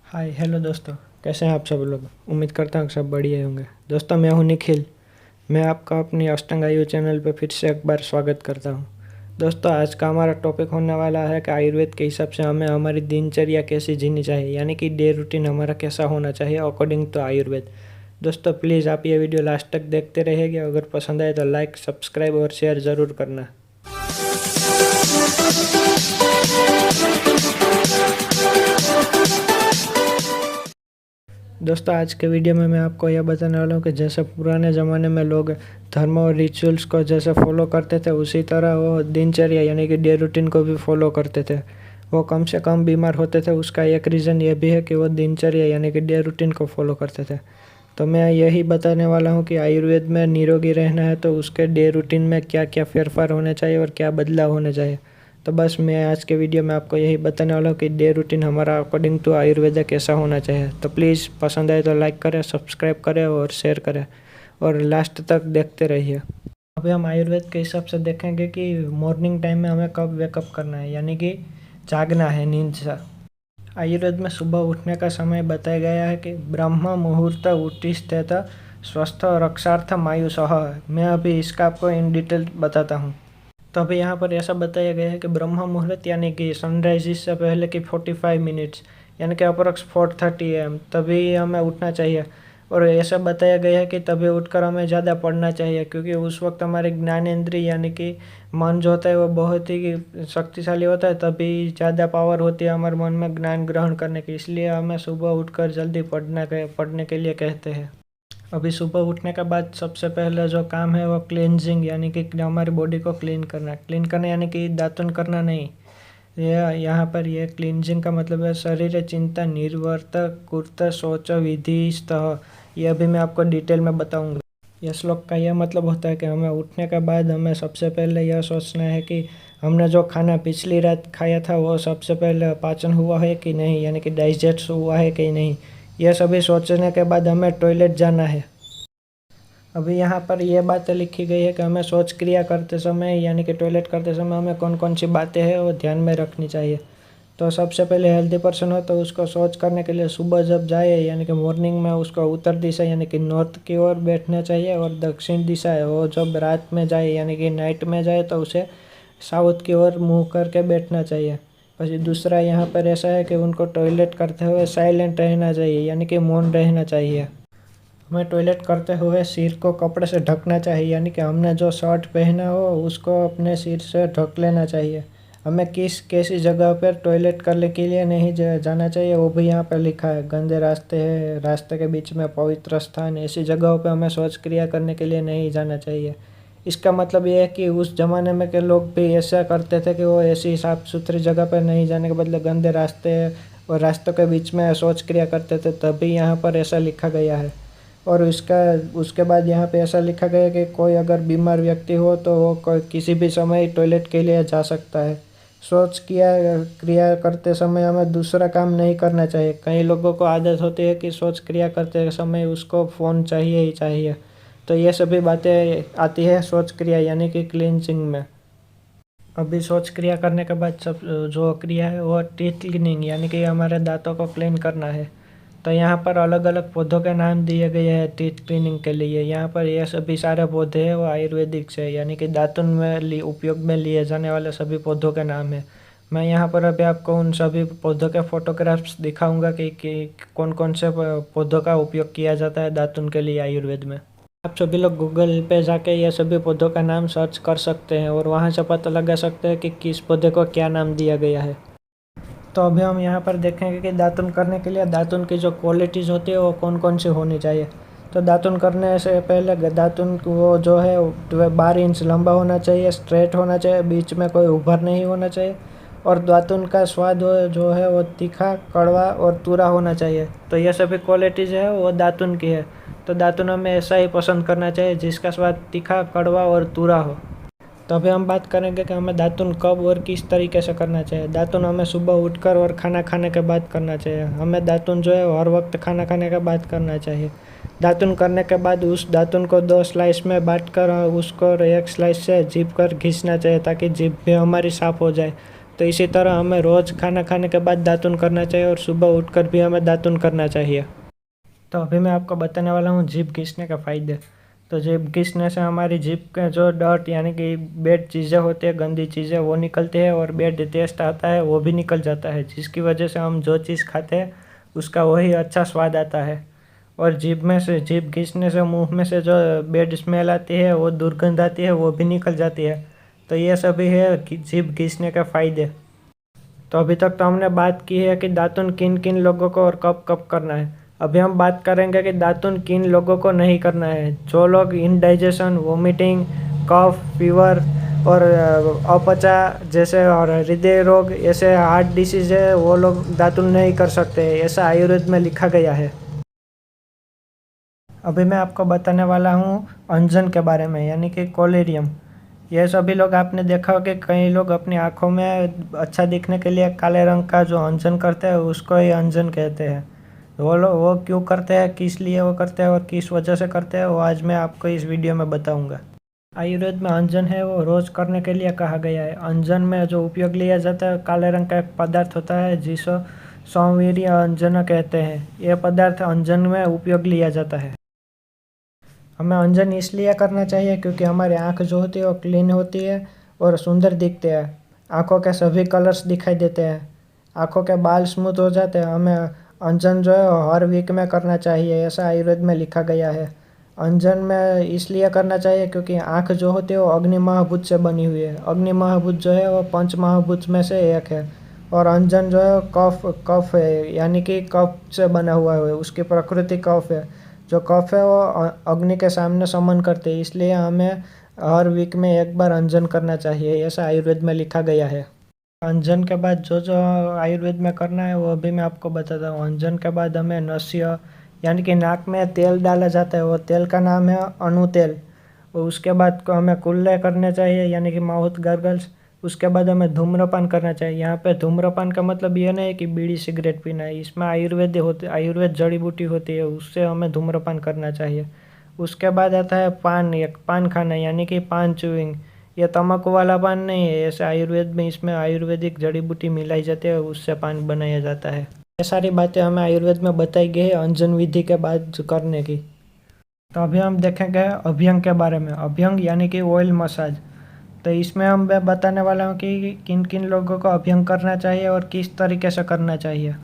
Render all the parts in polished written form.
Hi hello दोस्तों, कैसे हैं आप सब लोग। उम्मीद करता हूँ सब बढ़िया होंगे। दोस्तों मैं हूँ निखिल। मैं आपका अपनी अष्टांग आयु चैनल पर फिर से एक बार स्वागत करता हूँ। दोस्तों आज का हमारा टॉपिक होने वाला है कि आयुर्वेद के हिसाब से हमें हमारी दिनचर्या कैसी जीनी चाहिए, यानी कि डे रूटीन हमारा कैसा होना चाहिए अकॉर्डिंग टू आयुर्वेद। दोस्तों प्लीज़ आप ये वीडियो लास्ट तक देखते रहिएगा। अगर पसंद आए तो लाइक, सब्सक्राइब और शेयर ज़रूर करना। दोस्तों आज के वीडियो में मैं आपको यह बताने वाला हूँ कि जैसे पुराने ज़माने में लोग धर्म और रिचुअल्स को जैसे फॉलो करते थे, उसी तरह वो दिनचर्या यानी कि डे रूटीन को भी फॉलो करते थे। वो कम से कम बीमार होते थे। उसका एक रीज़न ये भी है कि वो दिनचर्या यानी कि डे रूटीन को फॉलो करते थे। तो मैं यही बताने वाला हूँ कि आयुर्वेद में निरोगी रहना है तो उसके डे रूटीन में क्या क्या फेरफार होने चाहिए और क्या बदलाव होने चाहिए। तो बस मैं आज के वीडियो में आपको यही बताने वाला हूँ कि डे रूटीन हमारा अकॉर्डिंग टू आयुर्वेद कैसा होना चाहिए। तो प्लीज़ पसंद आए तो लाइक करें, सब्सक्राइब करें और शेयर करें और लास्ट तक देखते रहिए। अभी हम आयुर्वेद के हिसाब से देखेंगे कि मॉर्निंग टाइम में हमें कब वेकअप करना है, यानी कि जागना है नींद से। आयुर्वेद में सुबह उठने का समय बताया गया है कि ब्रह्म मुहूर्त उत्तिष्ठेत स्वस्थ रक्षार्थम आयुषः। मैं अभी इसका आपको इन डिटेल बताता हूँ। तो अभी यहाँ पर ऐसा बताया गया है कि ब्रह्म मुहूर्त यानी कि सनराइज से पहले की 45 मिनट्स यानी कि अप्रॉक्स 4:30 AM तभी हमें उठना चाहिए। और ऐसा बताया गया है कि तभी उठकर हमें ज़्यादा पढ़ना चाहिए, क्योंकि उस वक्त हमारे ज्ञानेंद्रिय यानी कि मन जो होता है वो बहुत ही शक्तिशाली होता है। तभी ज़्यादा पावर होती है हमारे मन में ज्ञान ग्रहण करने की। इसलिए हमें सुबह उठकर जल्दी पढ़ने के लिए कहते हैं। अभी सुबह उठने के बाद सबसे पहले जो काम है वो क्लींजिंग यानी कि हमारी बॉडी को क्लीन करना यानी कि दातुन करना नहीं। यह यहाँ पर यह क्लींजिंग का मतलब है शरीर चिंता निर्वर्त कुर्त शौच विधि स्तः। यह भी मैं आपको डिटेल में बताऊंगा। यह श्लोक का यह मतलब होता है कि हमें उठने के बाद हमें सबसे पहले यह सोचना है कि हमने जो खाना पिछली रात खाया था वो सबसे पहले पाचन हुआ है कि नहीं, यानी कि डाइजेस्ट हुआ है कि नहीं। यह सभी सोचने के बाद हमें टॉयलेट जाना है। अभी यहाँ पर यह बातें लिखी गई है कि हमें शौच क्रिया करते समय यानी कि टॉयलेट करते समय हमें कौन कौन सी बातें हैं वो ध्यान में रखनी चाहिए। तो सबसे पहले हेल्दी पर्सन हो तो उसको शौच करने के लिए सुबह जब जाए यानी कि मॉर्निंग में उसको उत्तर दिशा यानी कि नॉर्थ की ओर बैठना चाहिए, और दक्षिण दिशा है वो जब रात में जाए यानी कि नाइट में जाए तो उसे साउथ की ओर मुँह करके बैठना चाहिए। फिर दूसरा यहाँ पर ऐसा है कि उनको टॉयलेट करते हुए साइलेंट रहना चाहिए यानी कि मौन रहना चाहिए। हमें टॉयलेट करते हुए सिर को कपड़े से ढकना चाहिए, यानी कि हमने जो शर्ट पहना हो उसको अपने सिर से ढक लेना चाहिए। हमें किस कैसी जगह पर टॉयलेट करने के लिए नहीं जाना चाहिए वो भी यहाँ पर लिखा है। गंदे रास्ते हैं, रास्ते के बीच में पवित्र स्थान, ऐसी जगहों पर हमें शौच क्रिया करने के लिए नहीं जाना चाहिए। इसका मतलब ये है कि उस ज़माने में के लोग भी ऐसा करते थे कि वो ऐसी साफ़ सुथरी जगह पर नहीं जाने के बदले गंदे रास्ते और रास्तों के बीच में शौच क्रिया करते थे, तभी यहाँ पर ऐसा लिखा गया है। और उसके बाद यहाँ पे ऐसा लिखा गया कि कोई अगर बीमार व्यक्ति हो तो वो किसी भी समय टॉयलेट के लिए जा सकता है। शौच क्रिया करते समय हमें दूसरा काम नहीं करना चाहिए। कई लोगों को आदत होती है कि शौच क्रिया करते समय उसको फ़ोन चाहिए ही चाहिए। तो ये सभी बातें आती है शौच क्रिया यानी कि क्लींजिंग में। अभी शौच क्रिया करने के बाद सब जो क्रिया है वो टीथ क्लीनिंग यानी कि हमारे दांतों को क्लीन करना है। तो यहाँ पर अलग अलग पौधों के नाम दिए गए हैं टीथ क्लीनिंग के लिए। यहाँ पर ये सभी सारे पौधे हैं वो आयुर्वेदिक से यानी कि दातुन में उपयोग में लिए जाने वाले सभी पौधों के नाम है। मैं यहाँ पर अभी आपको उन सभी पौधों के फोटोग्राफ्स दिखाऊंगा कि कौन कौन से पौधों का उपयोग किया जाता है दातुन के लिए आयुर्वेद में। आप सभी लोग गूगल पे जाके ये सभी पौधों का नाम सर्च कर सकते हैं और वहाँ से पता लगा सकते हैं कि किस पौधे को क्या नाम दिया गया है। तो अभी हम यहाँ पर देखेंगे कि दातुन करने के लिए दातुन की जो क्वालिटीज़ होती है वो कौन कौन सी होनी चाहिए। तो दातुन करने से पहले दातुन वो जो है 12 इंच लंबा होना चाहिए, स्ट्रेट होना चाहिए, बीच में कोई उभर नहीं होना चाहिए, और दातुन का स्वाद जो है वो तीखा, कड़वा और तुरा होना चाहिए। तो ये सभी क्वालिटीज़ है वो दातुन की है। तो दातुन हमें ऐसा ही पसंद करना चाहिए जिसका स्वाद तीखा, कड़वा और तुरा हो। तो अभी हम बात करेंगे कि हमें दातुन कब और किस तरीके से करना चाहिए। दातुन हमें सुबह उठकर और खाना खाने के बाद करना चाहिए। हमें दातुन जो है हर वक्त खाना खाने के बाद करना चाहिए। दातुन करने के बाद उस दातुन को 2 स्लाइस में बांट कर उसको एक स्लाइस से जीभ कर घिसना चाहिए ताकि जीभ भी हमारी साफ़ हो जाए। तो इसी तरह हमें रोज़ खाना खाने के बाद दातुन करना चाहिए और सुबह उठकर भी हमें दातुन करना चाहिए। तो अभी मैं आपको बताने वाला हूँ जीभ घिसने के फ़ायदे। तो जीभ घिसने से हमारी जीभ के जो डर्ट यानी कि बैड चीज़ें होती है, गंदी चीज़ें, वो निकलती है और बैड टेस्ट आता है वो भी निकल जाता है, जिसकी वजह से हम जो चीज़ खाते हैं उसका वही अच्छा स्वाद आता है। और जीभ घिसने से मुंह में से जो बैड स्मेल आती है, वो दुर्गंध आती है, वो भी निकल जाती है। तो ये सभी है जीभ घिसने के फ़ायदे। तो अभी तक तो हमने बात की है कि दातुन किन किन लोगों को और कब कब करना है। अभी हम बात करेंगे कि दातुन किन लोगों को नहीं करना है। जो लोग इंडाइजेशन, वोमिटिंग, कफ, फीवर और अपचा जैसे और हृदय रोग ऐसे हार्ट डिसीज है, वो लोग दातुन नहीं कर सकते, ऐसा आयुर्वेद में लिखा गया है। अभी मैं आपको बताने वाला हूँ अंजन के बारे में, यानी कि कोलेरियम। ये सभी लोग आपने देखा हो कि कई लोग अपनी आँखों में अच्छा दिखने के लिए काले रंग का जो अंजन करते हैं उसको ही अंजन कहते हैं। वो क्यों करते हैं, किस लिए वो करते हैं और किस वजह से करते हैं, वो आज मैं आपको इस वीडियो में बताऊंगा। आयुर्वेद में अंजन है वो रोज़ करने के लिए कहा गया है। अंजन में जो उपयोग लिया जाता है काले रंग का एक पदार्थ होता है जिसको संवीर्य अंजन कहते हैं। यह पदार्थ अंजन में उपयोग लिया जाता है। हमें अंजन इसलिए करना चाहिए क्योंकि हमारी आँख जो होती है वो क्लीन होती है और सुंदर दिखते हैं। आँखों के सभी कलर्स दिखाई देते हैं, आँखों के बाल स्मूथ हो जाते हैं। हमें अंजन जो है हर वीक में करना चाहिए, ऐसा आयुर्वेद में लिखा गया है। अंजन में इसलिए करना चाहिए क्योंकि आँख जो होती है वो अग्नि महाभूत से बनी हुई है। अग्नि महाभूत जो है वो पंच महाभूत में से एक है। और अंजन जो है कफ है, यानी कि कफ से बना हुआ है, उसकी प्रकृति कफ है। जो कफ है वो अग्नि के सामने समन करते हैं, इसलिए हमें हर वीक में एक बार अंजन करना चाहिए, ऐसा आयुर्वेद में लिखा गया है। अंजन के बाद जो जो आयुर्वेद में करना है वो भी मैं आपको बताता हूँ। अंजन के बाद हमें नस्य यानी कि नाक में तेल डाला जाता है, वो तेल का नाम है अणुतेल। और उसके बाद को हमें कुल्ले करने चाहिए, यानी कि माउथ गार्गल्स। उसके बाद हमें धूम्रपान करना चाहिए। यहाँ पे धूम्रपान का मतलब ये नहीं है कि बीड़ी सिगरेट पीना है, इसमें आयुर्वेद जड़ी बूटी होती है, उससे हमें धूम्रपान करना चाहिए। उसके बाद आता है पान खाना, यानी कि पान चूइंग। ये तम्बाकू वाला पान नहीं है, ऐसे आयुर्वेद में इसमें आयुर्वेदिक जड़ी बूटी मिलाई जाती है, उससे पान बनाया जाता है। ये सारी बातें हमें आयुर्वेद में बताई गई है अंजन विधि के बाद करने की। तो अभी हम देखेंगे अभ्यंग के बारे में। अभ्यंग यानी कि ऑयल मसाज। तो इसमें मैं बताने वाला हूँ कि किन किन लोगों को अभ्यंग करना चाहिए और किस तरीके से करना चाहिए।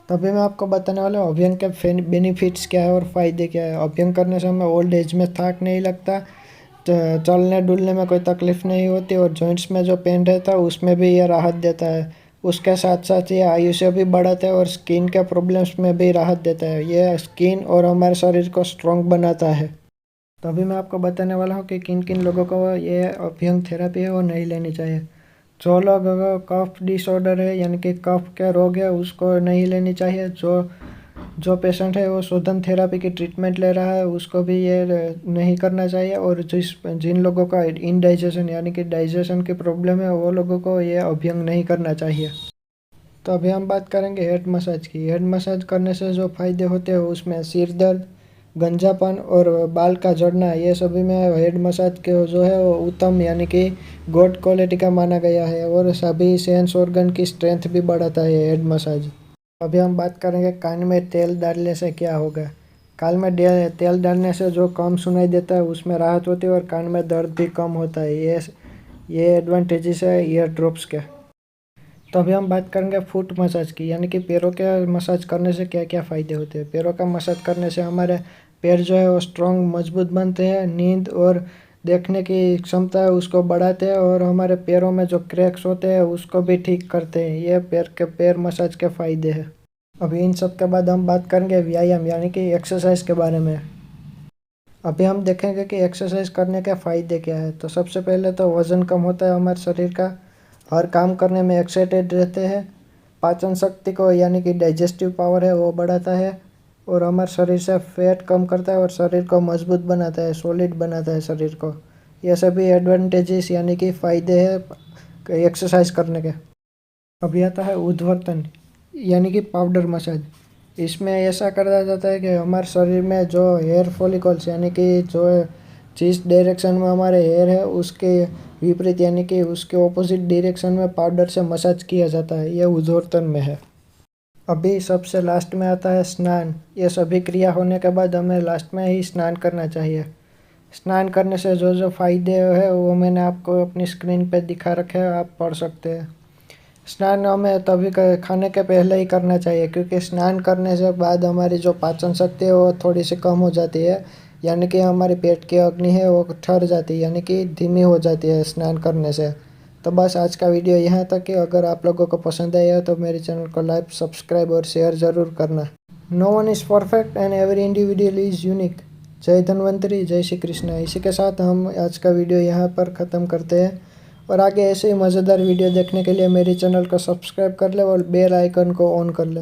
तभी मैं आपको बताने वाला हूँ अभ्यंग के बेनिफिट्स क्या है और फ़ायदे क्या है। अभ्यंग करने से हमें ओल्ड एज में थक नहीं लगता, चलने डुलने में कोई तकलीफ़ नहीं होती और जॉइंट्स में जो पेन रहता है उसमें भी ये राहत देता है। उसके साथ साथ ये आयुष्य भी बढ़ाता है और स्किन के प्रॉब्लम्स में भी राहत देता है। ये स्किन और हमारे शरीर को स्ट्रॉन्ग बनाता है। तो अभी मैं आपको बताने वाला हूँ कि किन किन लोगों को ये अभ्यंग थेरेपी है वो नहीं लेनी चाहिए। जो लोग कफ डिसऑर्डर है, यानी कि कफ के रोग है, उसको नहीं लेनी चाहिए। जो पेशेंट है वो शोधन थेरेपी की ट्रीटमेंट ले रहा है, उसको भी ये नहीं करना चाहिए। और जिन लोगों का इनडाइजेशन यानी कि डाइजेशन की प्रॉब्लम है, वो लोगों को ये अभ्यंग नहीं करना चाहिए। तो अभी हम बात करेंगे हेड मसाज की। हेड मसाज करने से जो फ़ायदे होते हैं उसमें सिर दर्द, गंजापन और बाल का झड़ना, ये सभी में हेड मसाज के जो है वो उत्तम यानी कि गुड क्वालिटी का माना गया है। और सभी सेंस ऑर्गन की स्ट्रेंथ भी बढ़ाता है हेड मसाज। अभी हम बात करेंगे कान में तेल डालने से क्या होगा। कान में तेल डालने से जो कम सुनाई देता है उसमें राहत होती है और कान में दर्द भी कम होता है। ये एडवांटेजेस है ईयर ड्रॉप्स के। तो अभी हम बात करेंगे फुट मसाज की, यानी कि पैरों के मसाज करने से क्या क्या फ़ायदे होते हैं। पैरों का मसाज करने से हमारे पैर जो है वो स्ट्रॉन्ग मजबूत बनते हैं, नींद और देखने की क्षमता है उसको बढ़ाते हैं और हमारे पैरों में जो क्रैक्स होते हैं उसको भी ठीक करते हैं। ये पैर मसाज के फ़ायदे हैं। अभी इन सब के बाद हम बात करेंगे व्यायाम यानी कि एक्सरसाइज के बारे में। अभी हम देखेंगे कि एक्सरसाइज करने के फ़ायदे क्या है। तो सबसे पहले तो वज़न कम होता है हमारे शरीर का, हर काम करने में एक्साइटेड रहते हैं, पाचन शक्ति को यानी कि डाइजेस्टिव पावर है वो बढ़ाता है और हमारे शरीर से फैट कम करता है और शरीर को मजबूत बनाता है, सॉलिड बनाता है शरीर को। ये सभी एडवांटेजेस यानी कि फ़ायदे हैं एक्सरसाइज करने के। अभी आता है उद्वर्तन यानी कि पाउडर मसाज। इसमें ऐसा करा जाता है कि हमारे शरीर में जो हेयर फॉलिकल्स यानी कि जो जिस डायरेक्शन में हमारे हेयर है उसके विपरीत यानी कि उसके ऑपोजिट डायरेक्शन में पाउडर से मसाज किया जाता है। यह ऊर्ध्वाधर में है। अभी सबसे लास्ट में आता है स्नान। ये सभी क्रिया होने के बाद हमें लास्ट में ही स्नान करना चाहिए। स्नान करने से जो जो फायदे है वो मैंने आपको अपनी स्क्रीन पे दिखा रखे हैं, आप पढ़ सकते हैं। स्नान हमें तभी खाने के पहले ही करना चाहिए, क्योंकि स्नान करने से बाद हमारी जो पाचन शक्ति है वो थोड़ी सी कम हो जाती है, यानी कि हमारी पेट की अग्नि है वो ठहर जाती है, यानी कि धीमी हो जाती है स्नान करने से। तो बस आज का वीडियो यहाँ तक है। अगर आप लोगों को पसंद आया तो मेरे चैनल को लाइक, सब्सक्राइब और शेयर ज़रूर करना। No one is perfect and every individual is unique. जय धन्वंतरी, जय श्री कृष्ण। इसी के साथ हम आज का वीडियो यहाँ पर ख़त्म करते हैं। और आगे ऐसे ही मज़ेदार वीडियो देखने के लिए मेरे चैनल को सब्सक्राइब कर ले और बेल आइकन को ऑन कर ले।